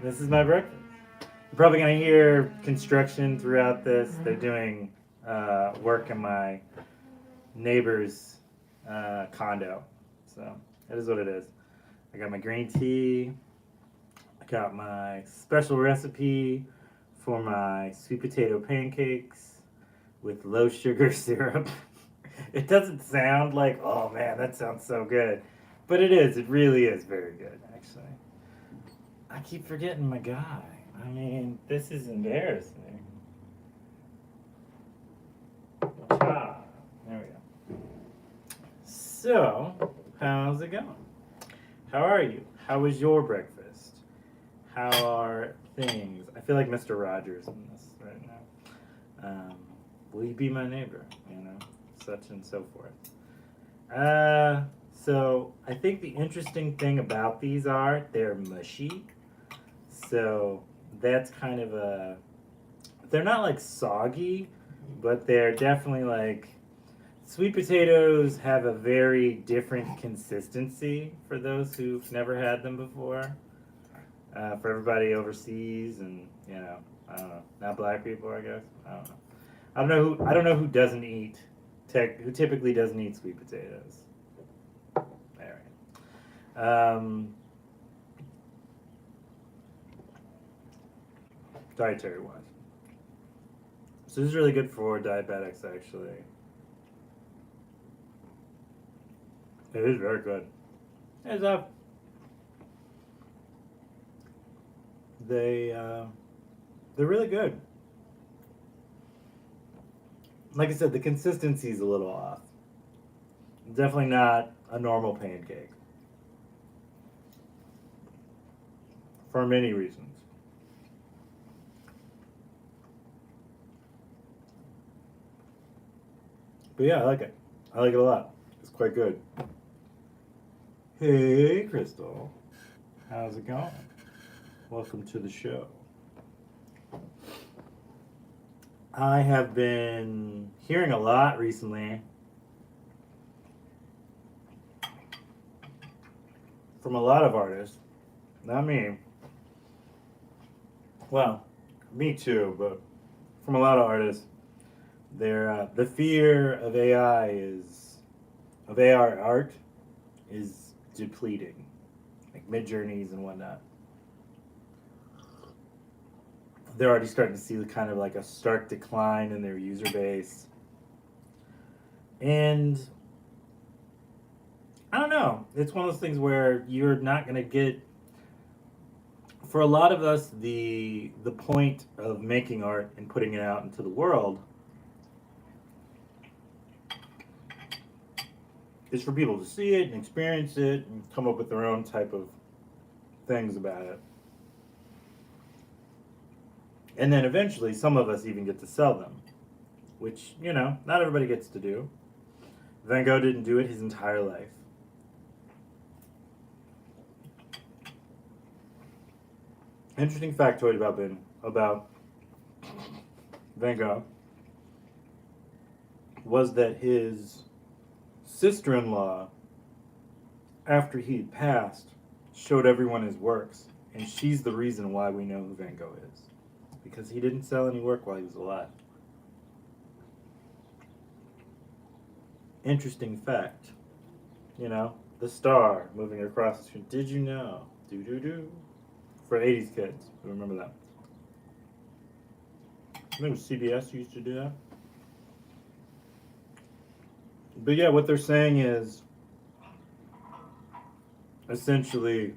This is my breakfast. You're probably gonna hear construction throughout this. They're doing work in my neighbor's condo, so it is what it is. I got my green tea. I got my special recipe for my sweet potato pancakes with low sugar syrup. It doesn't sound like, oh man, that sounds so good, but it is. It really is very good, actually. I keep forgetting my guy. I mean, this is embarrassing. Ah, there we go. So, how's it going? How are you? How was your breakfast? How are things? I feel like Mr. Rogers in this right now. Will you be my neighbor? You know, such and so forth. So I think the interesting thing about these are they're mushy. So that's kind of a. They're not like soggy, but they're definitely like. Sweet potatoes have a very different consistency for those who've never had them before. For everybody overseas and I don't know, not black people, I guess. I don't know. I don't know who doesn't eat who typically doesn't eat sweet potatoes. All right. Dietary wise. So this is really good for diabetics, actually. It is very good. It's they they're really good. Like I said, the consistency is a little off. Definitely not a normal pancake for many reasons. But yeah, I like it. I like it a lot. It's quite good. Hey, Crystal. How's it going? Welcome to the show. I have been hearing a lot recently from a lot of artists. Not me. Well, me too, but from a lot of artists, the fear of AI is of AR art is depleting, like mid journeys and whatnot. They're already starting to see kind of like a stark decline in their user base, and I don't know. It's one of those things where you're not going to get. For a lot of us, the point of making art and putting it out into the world is for people to see it and experience it and come up with their own type of things about it. And then eventually, some of us even get to sell them, which, not everybody gets to do. Van Gogh didn't do it his entire life. Interesting factoid about Van Gogh was that his sister-in-law, after he had passed, showed everyone his works, and she's the reason why we know who Van Gogh is, because he didn't sell any work while he was alive. Interesting fact, the star moving across the screen. Did you know? Do do do. For '80s kids, who remember that? I think it was CBS used to do that. But yeah, what they're saying is essentially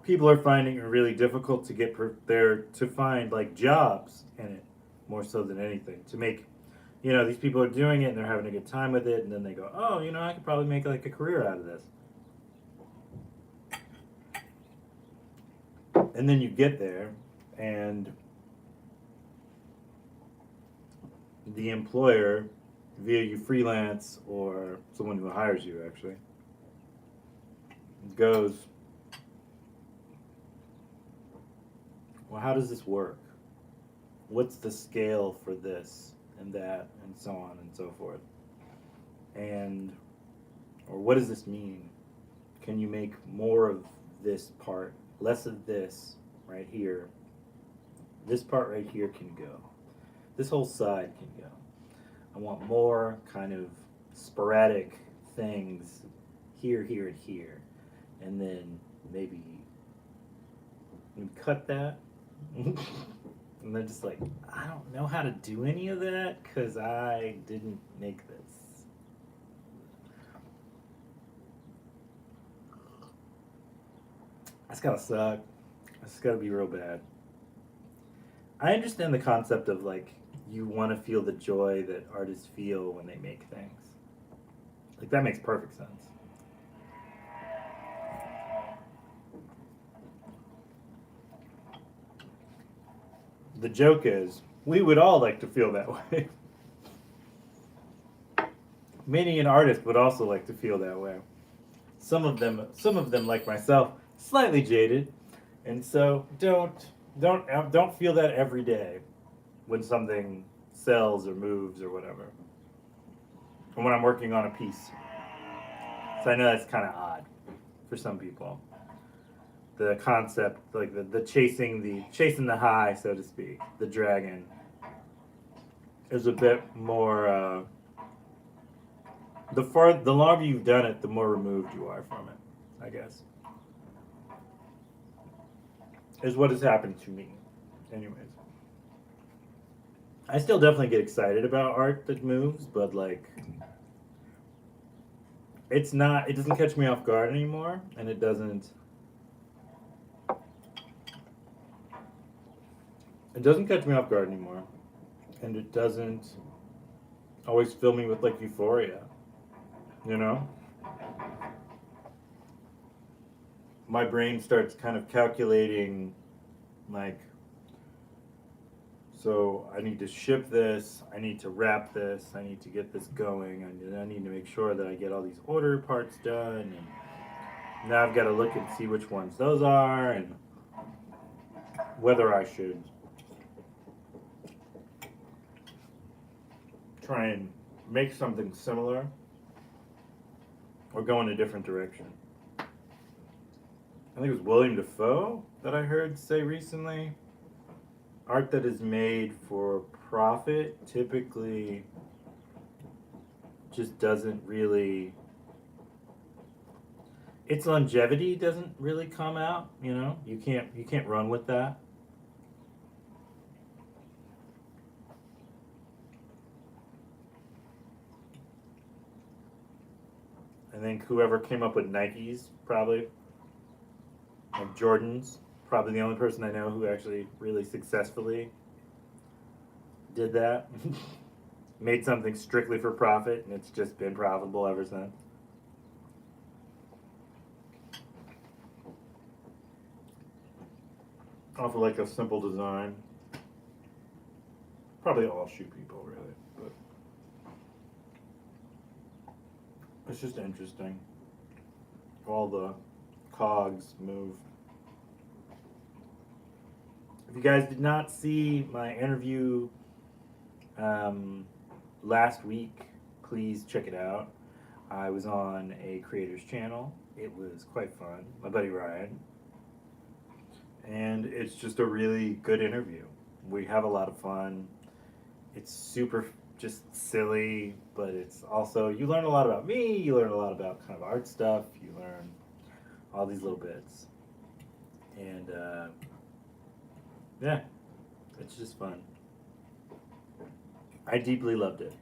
people are finding it really difficult to get there to find like jobs in it more so than anything to make these people are doing it and they're having a good time with it and then they go, oh, I could probably make like a career out of this, and then you get there and the employer, via you freelance or someone who hires you actually, goes, well, how does this work? What's the scale for this and that and so on and so forth? And, or what does this mean? Can you make more of this part, less of this, right here, this part right here can go. This whole side can go. I want more kind of sporadic things here, here, and here. And then maybe cut that. And they're just like, I don't know how to do any of that because I didn't make this. That's gotta suck. That's gotta be real bad. I understand the concept of like, you want to feel the joy that artists feel when they make things. Like, that makes perfect sense. The joke is, we would all like to feel that way. Many an artist would also like to feel that way. Some of them, like myself, slightly jaded, and so don't feel that every day when something sells or moves or whatever, or when I'm working on a piece. So I know that's kind of odd for some people. The concept, like the chasing the high, so to speak, the dragon, is a bit more. The longer you've done it, the more removed you are from it, I guess. Is what has happened to me, anyways. I still definitely get excited about art that moves, but like, it's not. It doesn't catch me off guard anymore, and it doesn't. It doesn't catch me off guard anymore, and it doesn't always fill me with like euphoria. You know, my brain starts kind of calculating, like, so I need to ship this, I need to wrap this, I need to get this going, I need to make sure that I get all these order parts done, and now I've got to look and see which ones those are, and whether I should try and make something similar or go in a different direction. I think it was William Dafoe that I heard say recently, art that is made for profit typically just doesn't really, its longevity doesn't really come out, you know? You can't run with that. I think whoever came up with Nikes, probably, like Jordans, probably the only person I know who actually really successfully did that. Made something strictly for profit, and it's just been profitable ever since. Off of like a simple design. Probably all shoe people, really, but it's just interesting. All the cogs move. If you guys did not see my interview last week, please check it out. I was on a creator's channel. It was quite fun. My buddy Ryan. And it's just a really good interview. We have a lot of fun. It's super just silly, but it's also, you learn a lot about me, you learn a lot about kind of art stuff, you learn all these little bits. And yeah, it's just fun. I deeply loved it.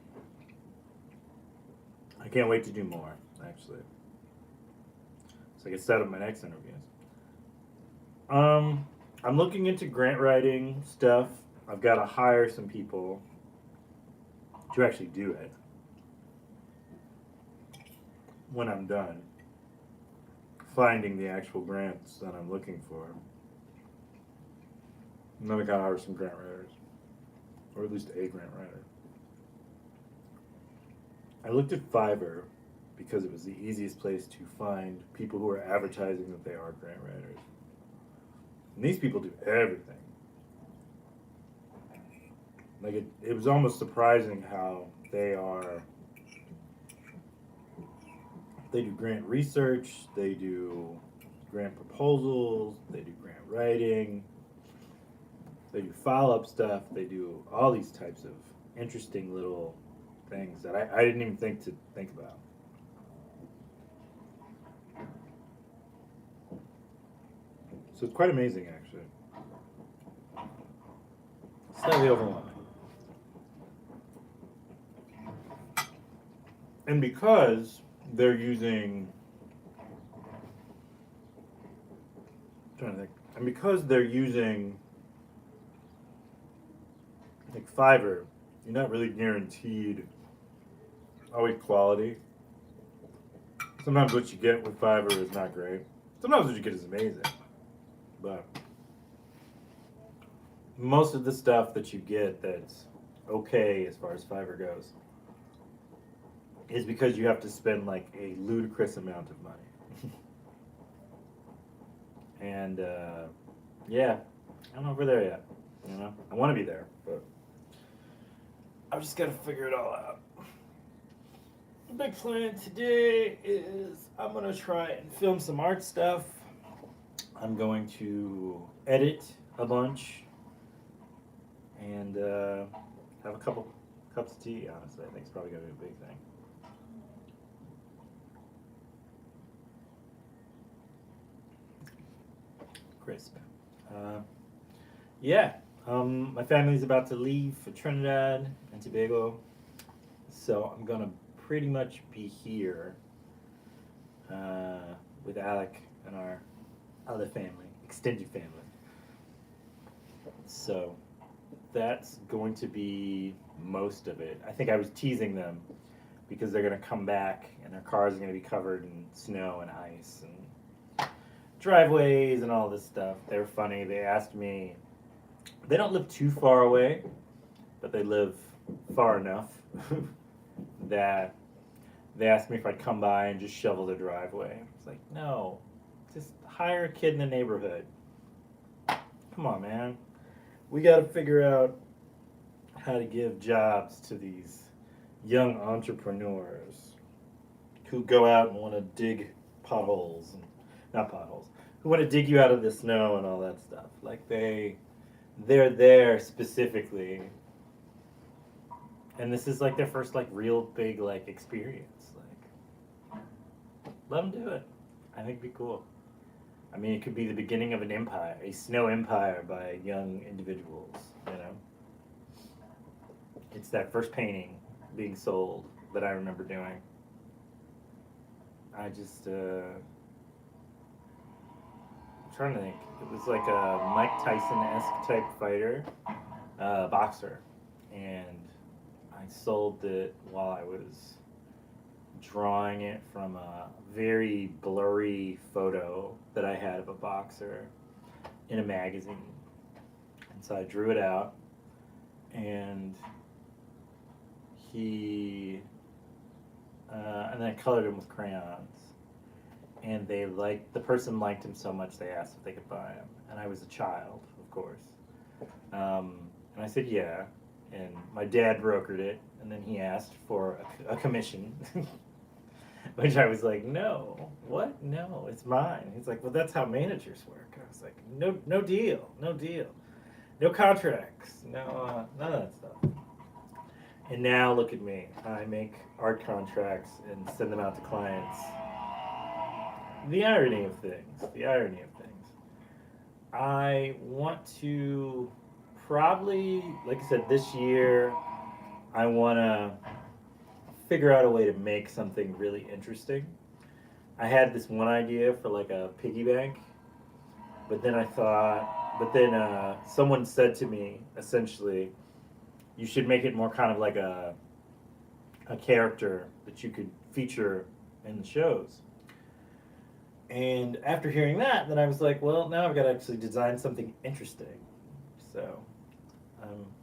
I can't wait to do more, actually. So I can set up my next interviews. I'm looking into grant writing stuff. I've got to hire some people to actually do it when I'm done finding the actual grants that I'm looking for. And then I gotta hire some grant writers, or at least a grant writer. I looked at Fiverr because it was the easiest place to find people who are advertising that they are grant writers. And these people do everything. Like, it was almost surprising how they do grant research, they do grant proposals, they do grant writing, They do follow-up stuff. They do all these types of interesting little things that I didn't even think about. So it's quite amazing, actually. Slightly overwhelming. And because they're using, I'm trying to think, and because they're using like Fiverr, you're not really guaranteed always quality. Sometimes what you get with Fiverr is not great. Sometimes what you get is amazing. But most of the stuff that you get that's okay as far as Fiverr goes is because you have to spend like a ludicrous amount of money. And yeah, I'm over there yet. You know, I want to be there, but I've just got to figure it all out. The big plan today is I'm gonna try and film some art stuff. I'm going to edit a bunch and have a couple cups of tea. Honestly, I think it's probably gonna be a big thing. Crisp. Yeah. My family's about to leave for Trinidad and Tobago, so I'm gonna pretty much be here with Alec and our other family, extended family. So that's going to be most of it. I think I was teasing them because they're gonna come back and their cars are gonna be covered in snow and ice and driveways and all this stuff. They were funny. They asked me. They don't live too far away, but they live far enough that they asked me if I'd come by and just shovel their driveway. I was like, no, just hire a kid in the neighborhood. Come on, man. We got to figure out how to give jobs to these young entrepreneurs who go out and want to dig potholes, and not potholes, who want to dig you out of the snow and all that stuff. Like they're there specifically, and this is like their first like real big like experience. Like, let them do it. I think it'd be cool. I mean, it could be the beginning of an empire, a snow empire by young individuals. You know, it's that first painting being sold that I remember doing. I just I'm trying to think. It was like a Mike Tyson-esque type fighter, boxer, and I sold it while I was drawing it from a very blurry photo that I had of a boxer in a magazine. And so I drew it out, and and then I colored him with crayons. And the person liked him so much they asked if they could buy him. And I was a child, of course. And I said yeah. And my dad brokered it, and then he asked for a commission. Which I was like, no, what? No, it's mine. He's like, well, that's how managers work. I was like, no deal, no contracts, none of that stuff. And now look at me. I make art contracts and send them out to clients. The irony of things. I want to probably, like I said, this year, I want to figure out a way to make something really interesting. I had this one idea for like a piggy bank, but then someone said to me, essentially, you should make it more kind of like a character that you could feature in the shows. And after hearing that, then I was like, well, now I've got to actually design something interesting. So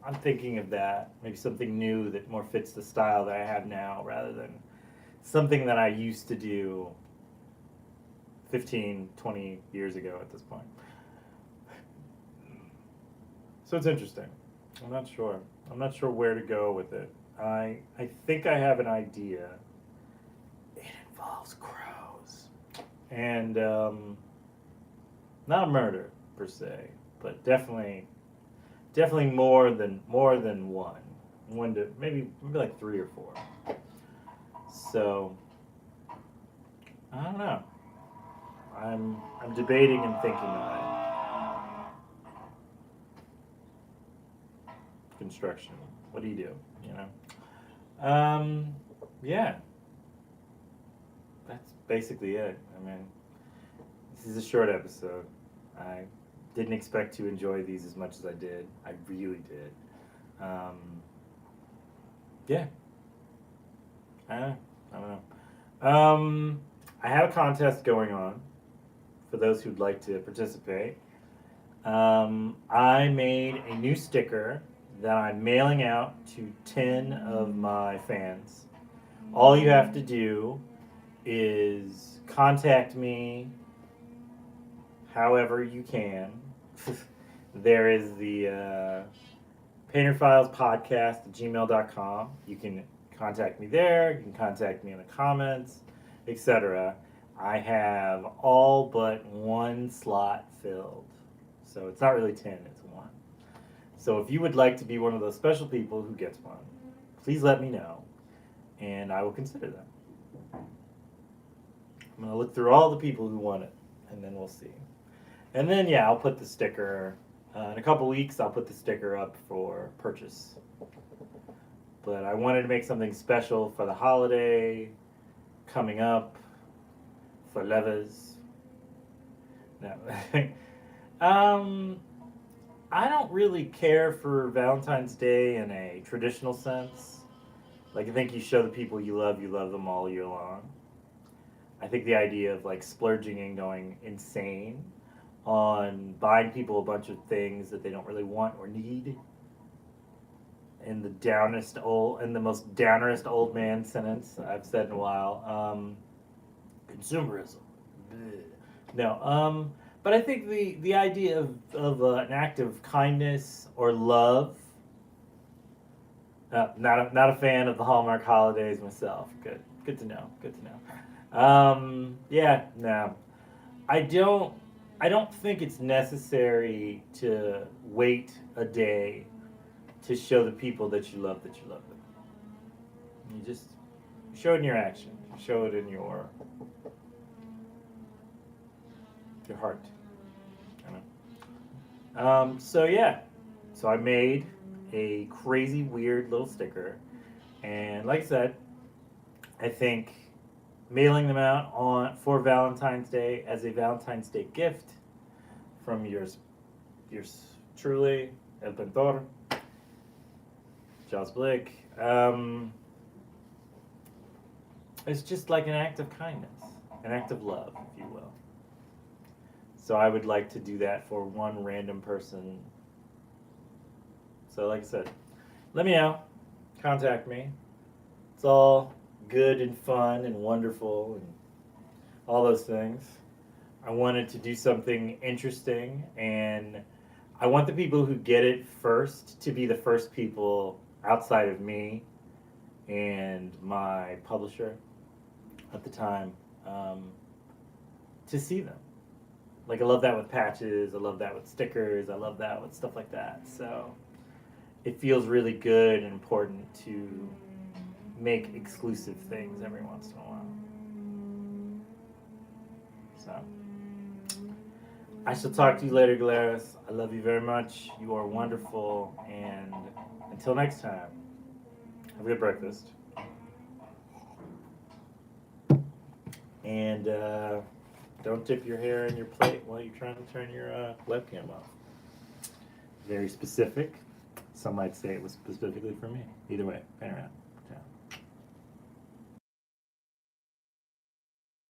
I'm thinking of that, maybe something new that more fits the style that I have now rather than something that I used to do 15, 20 years ago at this point. So it's interesting. I'm not sure. I'm not sure where to go with it. I think I have an idea. It involves crows. And not murder, per se, but definitely Definitely more than one. One to maybe like 3 or 4. So I don't know. I'm debating and thinking on it. Construction. What do you do? You know. Yeah. That's basically it. I mean, this is a short episode. I didn't expect to enjoy these as much as I did. I really did. Yeah. I don't know. I have a contest going on for those who'd like to participate. I made a new sticker that I'm mailing out to 10 of my fans. All you have to do is contact me however you can. There is the Painter Files Podcast at gmail.com. You can contact me there. You can contact me in the comments, etc. I have all but 1 slot filled. So it's not really 10, it's 1. So if you would like to be one of those special people who gets one, please let me know, and I will consider them. I'm going to look through all the people who want it, and then we'll see. And then, yeah, I'll put the sticker, in a couple weeks, I'll put the sticker up for purchase. But I wanted to make something special for the holiday coming up, for lovers. No. I don't really care for Valentine's Day in a traditional sense. Like, I think you show the people you love them all year long. I think the idea of like splurging and going insane on buying people a bunch of things that they don't really want or need in the most downerest old man sentence I've said in a while. Consumerism. Bleh. No. But I think the idea of an act of kindness or love. Not a fan of the Hallmark holidays myself. Good to know. Good to know. Yeah, no. I don't think it's necessary to wait a day to show the people that you love them. You just show it in your action. Show it in your heart. I know. So yeah. So I made a crazy weird little sticker, and like I said, I think mailing them out for Valentine's Day as a Valentine's Day gift from yours truly, El Pintor, Charles Blake. It's just like an act of kindness, an act of love, if you will. So I would like to do that for one random person. So like I said, let me know, contact me. It's all good and fun and wonderful and all those things. I wanted to do something interesting, and I want the people who get it first to be the first people outside of me and my publisher at the time to see them. Like, I love that with patches, I love that with stickers, I love that with stuff like that. So it feels really good and important to make exclusive things every once in a while. So I shall talk to you later, Galeras. I love you very much. You are wonderful. And until next time, have a good breakfast. And don't dip your hair in your plate while you're trying to turn your webcam off. Very specific. Some might say it was specifically for me. Either way, pan around.